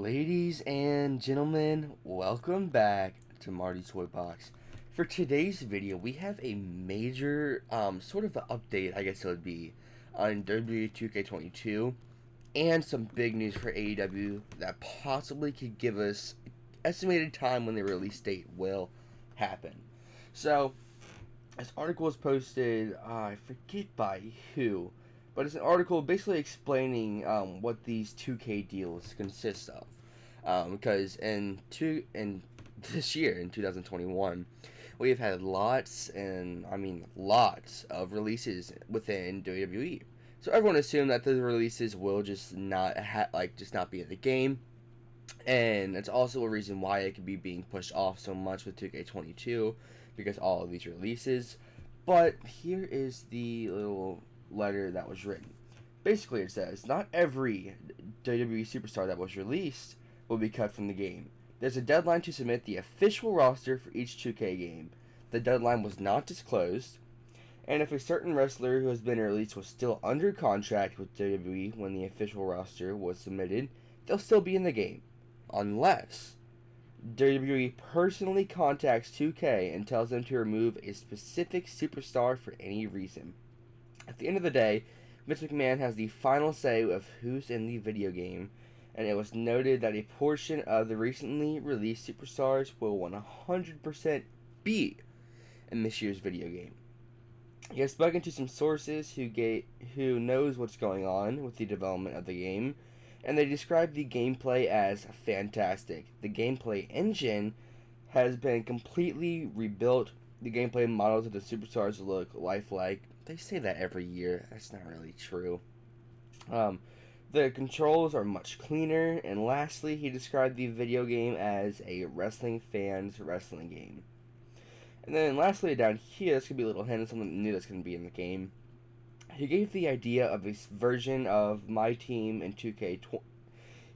Ladies and gentlemen, welcome back to Marty's Toy Box. For today's video, we have a major, sort of an update, I guess it would be, on WWE 2K22, and some big news for AEW that possibly could give us estimated time when the release date will happen. So, this article was posted, I forget by who, but it's an article basically explaining what these 2K deals consist of. Because in this year, in 2021, we have had lots of releases within WWE. So everyone assumed that the releases will just not be in the game, and it's also a reason why it could be being pushed off so much with 2K22 because all of these releases. But here is the little letter that was written. Basically, it says, not every WWE superstar that was released will be cut from the game. There's a deadline to submit the official roster for each 2K game. The deadline was not disclosed, and if a certain wrestler who has been released was still under contract with WWE when the official roster was submitted, they'll still be in the game. Unless WWE personally contacts 2K and tells them to remove a specific superstar for any reason. At the end of the day, Vince McMahon has the final say of who's in the video game, and it was noted that a portion of the recently released superstars will 100% be in this year's video game. He has spoken to some sources who knows what's going on with the development of the game, and they describe the gameplay as fantastic. The gameplay engine has been completely rebuilt. The gameplay models of the superstars look lifelike. They say that every year. That's not really true. The controls are much cleaner, and lastly, he described the video game as a wrestling fan's wrestling game. And then lastly, down here, this could be a little hint of something new that's going to be in the game. He gave the idea of a version of My Team in 2K.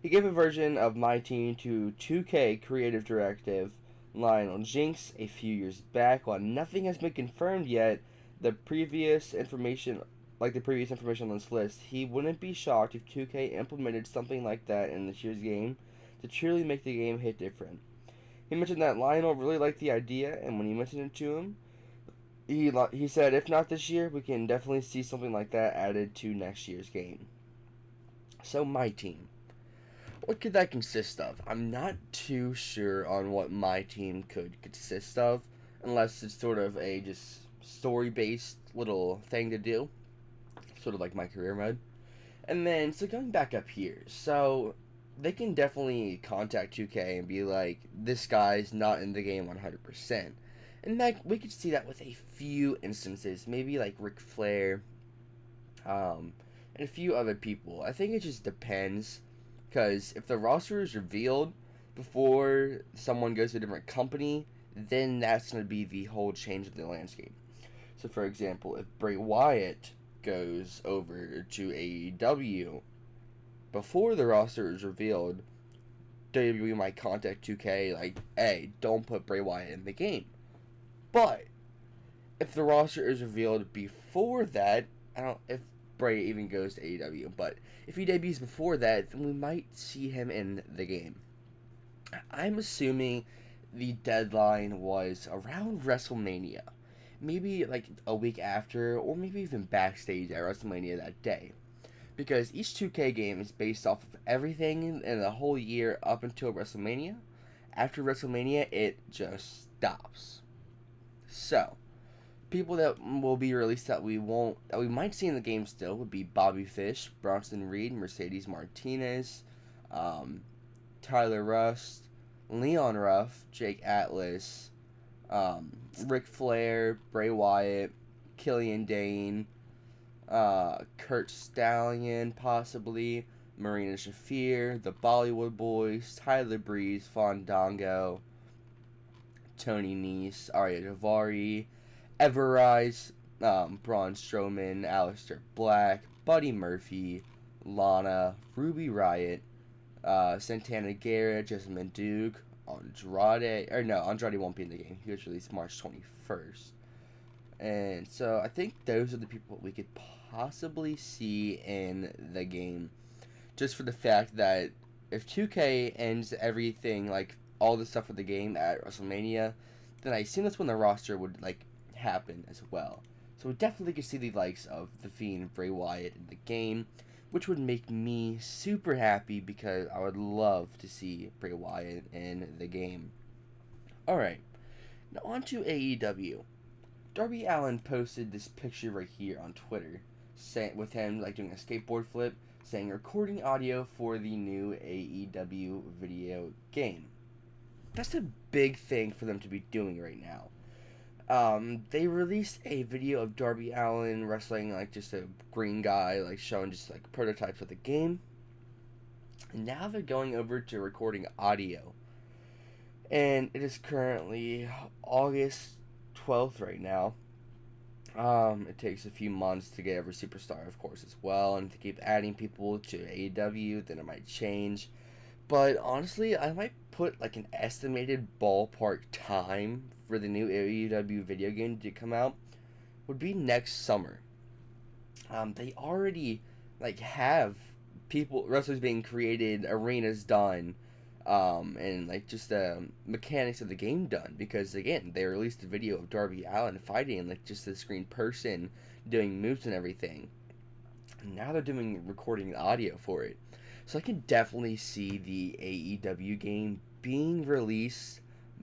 He gave a version of My Team to 2K creative directive Lionel Jinx a few years back. While nothing has been confirmed yet, the previous information on this list, he wouldn't be shocked if 2K implemented something like that in this year's game to truly make the game hit different. He mentioned that Lionel really liked the idea, and when he mentioned it to him, he said, if not this year, we can definitely see something like that added to next year's game. So, My Team. What could that consist of? I'm not too sure on what My Team could consist of, unless it's sort of a just story-based little thing to do. Sort of like my career mode. And then, so going back up here, so they can definitely contact 2K and be like, this guy's not in the game 100%. And that, we could see that with a few instances, maybe like Ric Flair, and a few other people. I think it just depends, because if the roster is revealed before someone goes to a different company, then that's going to be the whole change of the landscape. So for example, if Bray Wyatt goes over to AEW before the roster is revealed, WWE might contact 2K like, hey, don't put Bray Wyatt in the game. But if the roster is revealed before that, I don't if Bray even goes to AEW, but if he debuts before that, then we might see him in the game. I'm assuming the deadline was around WrestleMania. Maybe like a week after, or maybe even backstage at WrestleMania that day. Because each 2K game is based off of everything in the whole year up until WrestleMania. After WrestleMania, it just stops. So, people that will be released that we might see in the game still would be Bobby Fish, Bronson Reed, Mercedes Martinez, Tyler Rust, Leon Ruff, Jake Atlas, Ric Flair, Bray Wyatt, Killian Dane, Kurt Stallion, possibly, Marina Shafir, the Bollywood Boys, Tyler Breeze, Fandango, Tony Nese, Arya Davari, Everrise, Braun Strowman, Aleister Black, Buddy Murphy, Lana, Ruby Riott, Santana Garrett, Jessamine Duke, Andrade won't be in the game. He was released March 21st. And so I think those are the people we could possibly see in the game. Just for the fact that if 2K ends everything, like all the stuff with the game at WrestleMania, then I assume that's when the roster would like happen as well. So we definitely could see the likes of The Fiend and Bray Wyatt in the game, which would make me super happy because I would love to see Bray Wyatt in the game. Alright, now on to AEW. Darby Allin posted this picture right here on Twitter, with him like doing a skateboard flip, saying recording audio for the new AEW video game. That's a big thing for them to be doing right now. They released a video of Darby Allin wrestling like just a green guy, like showing just like prototypes of the game. And now they're going over to recording audio. And it is currently August 12th right now. It takes a few months to get every superstar, of course, as well, and to keep adding people to AEW, then it might change. But honestly, I might put like an estimated ballpark time for the new AEW video game to come out would be next summer. They already like have wrestlers being created, arenas done, and like just the mechanics of the game done. Because again, they released a video of Darby Allin fighting like just this green person doing moves and everything. And now they're doing recording audio for it. So I can definitely see the AEW game being released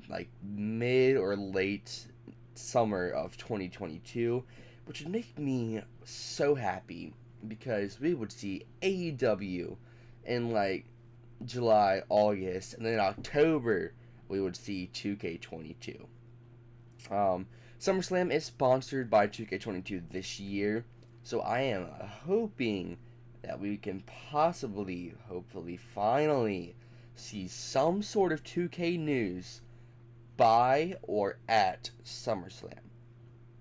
like mid or late summer of 2022, which would make me so happy because we would see AEW in like July, August, and then in October we would see 2K22. SummerSlam is sponsored by 2K22 this year, so I am hoping that we can possibly, hopefully, finally see some sort of 2K news by or at SummerSlam.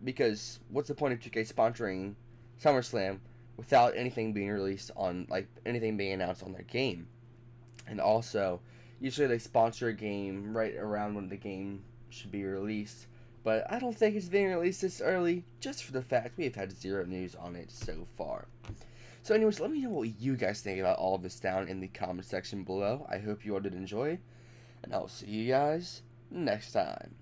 Because what's the point of 2K sponsoring SummerSlam without anything being released on, like, anything being announced on their game? And also, usually they sponsor a game right around when the game should be released. But I don't think it's being released this early, just for the fact we have had zero news on it so far. So anyways, let me know what you guys think about all of this down in the comment section below. I hope you all did enjoy, and I'll see you guys next time.